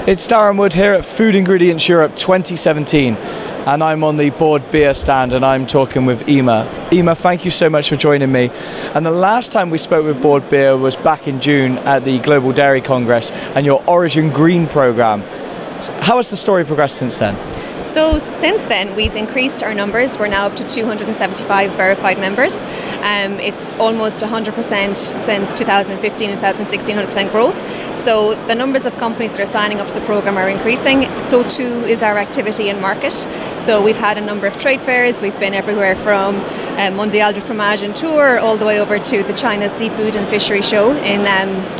It's Darren Wood here at Food Ingredients Europe 2017, and I'm on the Bord Bia stand and I'm talking with Eimear. Eimear, thank you so much for joining me. And the last time we spoke with Bord Bia was back in June at the Global Dairy Congress and your Origin Green programme. How has the story progressed since then? So since then we've increased our numbers. We're now up to 275 verified members. It's almost 100% since 2015 and 2016, 100% growth. So the numbers of companies that are signing up to the programme are increasing. So too is our activity in market. So we've had a number of trade fairs. We've been everywhere from Mondial du Fromage and Tour all the way over to the China Seafood and Fishery Show in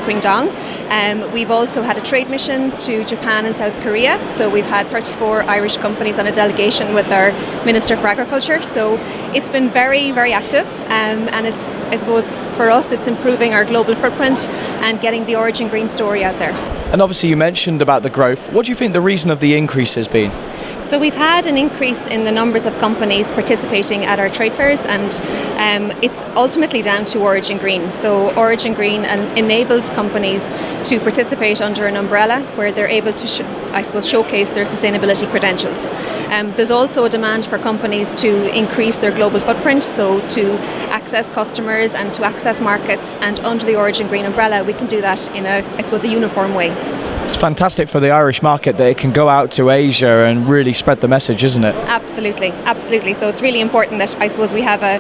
Qingdao. We've also had a trade mission to Japan and South Korea. So we've had 34 Irish companies on a delegation with our Minister for Agriculture. So it's been very, very active, and it's, I suppose, for us it's improving our global footprint and getting the Origin Green story out there. And obviously you mentioned about the growth. What do you think the reason of the increase has been? So we've had an increase in the numbers of companies participating at our trade fairs, and it's ultimately down to Origin Green. So Origin Green enables companies to participate under an umbrella where they're able to, showcase their sustainability credentials. There's also a demand for companies to increase their global footprint, so to access customers and to access markets, and under the Origin Green umbrella we can do that in a uniform way. It's fantastic for the Irish market that it can go out to Asia and really spread the message, isn't it? Absolutely, absolutely. So it's really important that I suppose we have a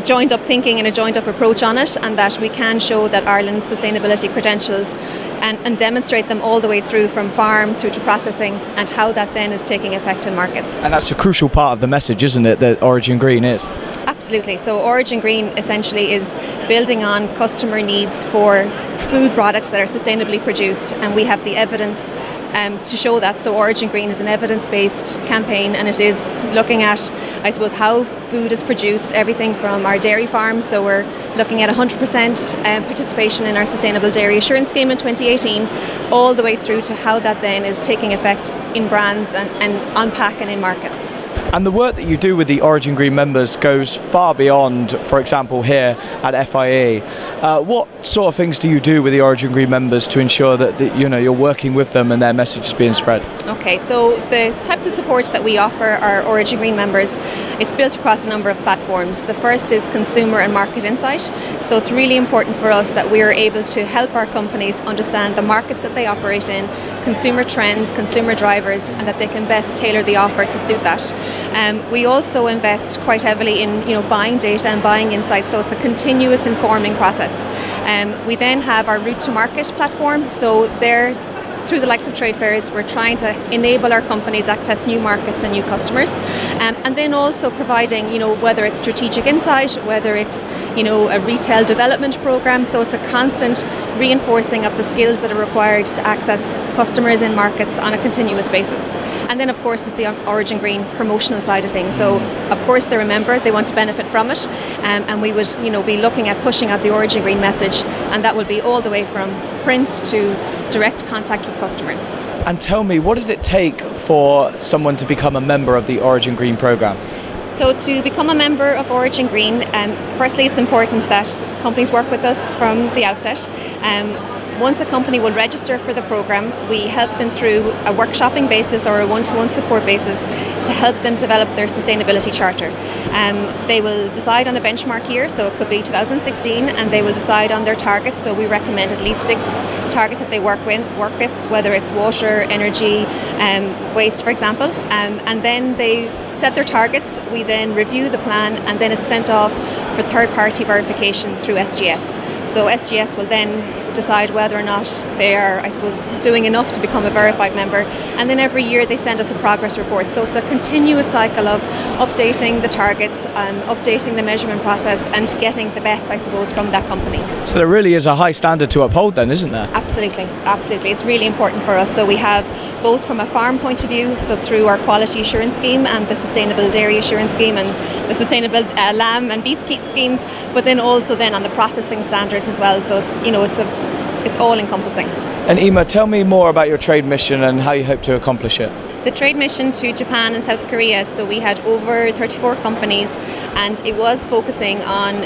joined up thinking and a joined up approach on it, and that we can show that Ireland's sustainability credentials and demonstrate them all the way through from farm through to processing, and how that then is taking effect in markets. And that's a crucial part of the message, isn't it, that Origin Green is? Absolutely. So Origin Green essentially is building on customer needs for food products that are sustainably produced, and we have the evidence to show that. So Origin Green is an evidence-based campaign, and it is looking at, I suppose, how food is produced, everything from our dairy farms. So we're looking at 100% participation in our Sustainable Dairy Assurance Scheme in 2018, all the way through to how that then is taking effect in brands and on pack and in markets. And the work that you do with the Origin Green members goes far beyond, for example, here at FIA. What sort of things do you do with the Origin Green members to ensure that you're working with them and their message is being spread? Okay, so the types of support that we offer our Origin Green members, it's built across a number of platforms. The first is consumer and market insight. So it's really important for us that we are able to help our companies understand the markets that they operate in, consumer trends, consumer drivers, and that they can best tailor the offer to suit that. We also invest quite heavily in buying data and buying insights, so it's a continuous informing process. We then have our route to market platform, so there, through the likes of trade fairs, we're trying to enable our companies access new markets and new customers, and then also providing, whether it's strategic insight, whether it's, a retail development program. So it's a constant reinforcing of the skills that are required to access customers in markets on a continuous basis. And then, of course, is the Origin Green promotional side of things. So, of course, they're a member; they want to benefit from it, and we would, be looking at pushing out the Origin Green message, and that will be all the way from print to direct contact with customers. And tell me, what does it take for someone to become a member of the Origin Green programme? So to become a member of Origin Green, firstly it's important that companies work with us from the outset. Once a company will register for the programme, we help them through a workshopping basis or a one-to-one support basis to help them develop their sustainability charter. They will decide on a benchmark year, so it could be 2016, and they will decide on their targets. So we recommend at least 6 targets that they work with, whether it's water, energy, waste, for example. And then they set their targets, we then review the plan, and then it's sent off for third-party verification through SGS. So SGS will then decide whether or not they are, I suppose, doing enough to become a verified member, and then every year they send us a progress report. So it's a continuous cycle of updating the targets, updating the measurement process, and getting the best, I suppose, from that company. So there really is a high standard to uphold then, isn't there? Absolutely, absolutely. It's really important for us. So we have both from a farm point of view, so through our quality assurance scheme and the Sustainable Dairy Assurance Scheme and the Sustainable Lamb and Beef schemes, but then also then on the processing standards as well. So it's all encompassing. And Eimear, tell me more about your trade mission and how you hope to accomplish it. The trade mission to Japan and South Korea, so we had over 34 companies, and it was focusing on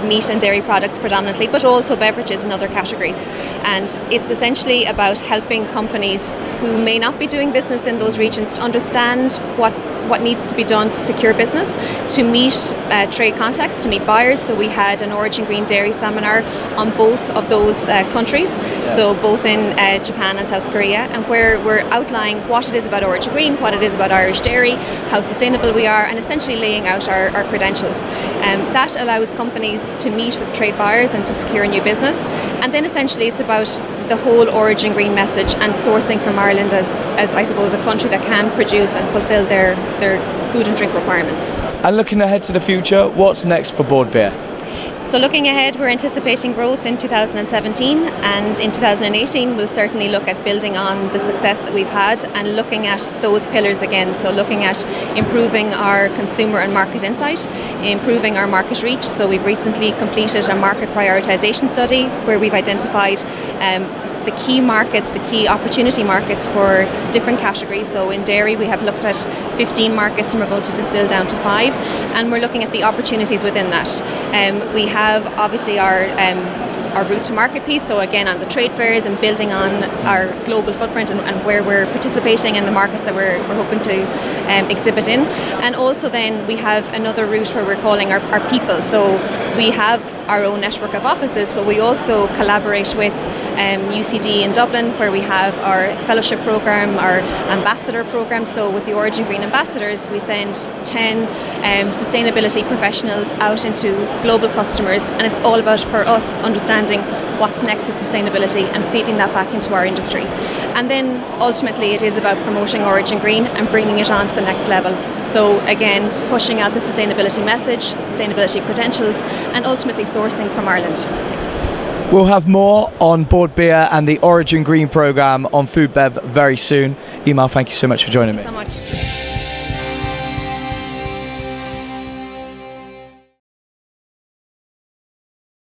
meat and dairy products predominantly, but also beverages and other categories. And it's essentially about helping companies who may not be doing business in those regions to understand what needs to be done to secure business, to meet trade contacts, to meet buyers. So we had an Origin Green Dairy seminar on both of those countries, so both in Japan and South Korea, and where we're outlining what it is about Origin Green, what it is about Irish dairy, how sustainable we are, and essentially laying out our credentials. That allows companies to meet with trade buyers and to secure new business. And then essentially it's about the whole Origin Green message and sourcing from Ireland as I suppose a country that can produce and fulfil their food and drink requirements. And looking ahead to the future, what's next for Bord Bia? So looking ahead, we're anticipating growth in 2017, and in 2018 we'll certainly look at building on the success that we've had and looking at those pillars again. So looking at improving our consumer and market insight, improving our market reach. So we've recently completed a market prioritisation study where we've identified the key markets, the key opportunity markets for different categories. So in dairy we have looked at 15 markets, and we're going to distill down to 5, and we're looking at the opportunities within that. We have obviously our route to market piece, so again on the trade fairs and building on our global footprint and where we're participating in the markets that we're hoping to exhibit in. And also then we have another route where we're calling our people. So we have our own network of offices, but we also collaborate with UCD in Dublin, where we have our fellowship program, our ambassador program. So with the Origin Green ambassadors, we send 10 sustainability professionals out into global customers, and it's all about, for us, understanding what's next with sustainability and feeding that back into our industry. And then ultimately it is about promoting Origin Green and bringing it on to the next level. So again, pushing out the sustainability message, sustainability credentials, and ultimately sourcing from Ireland. We'll have more on Bord Bia and the Origin Green programme on FoodBev very soon. Eimear, thank you so much for joining me. Thank you so much.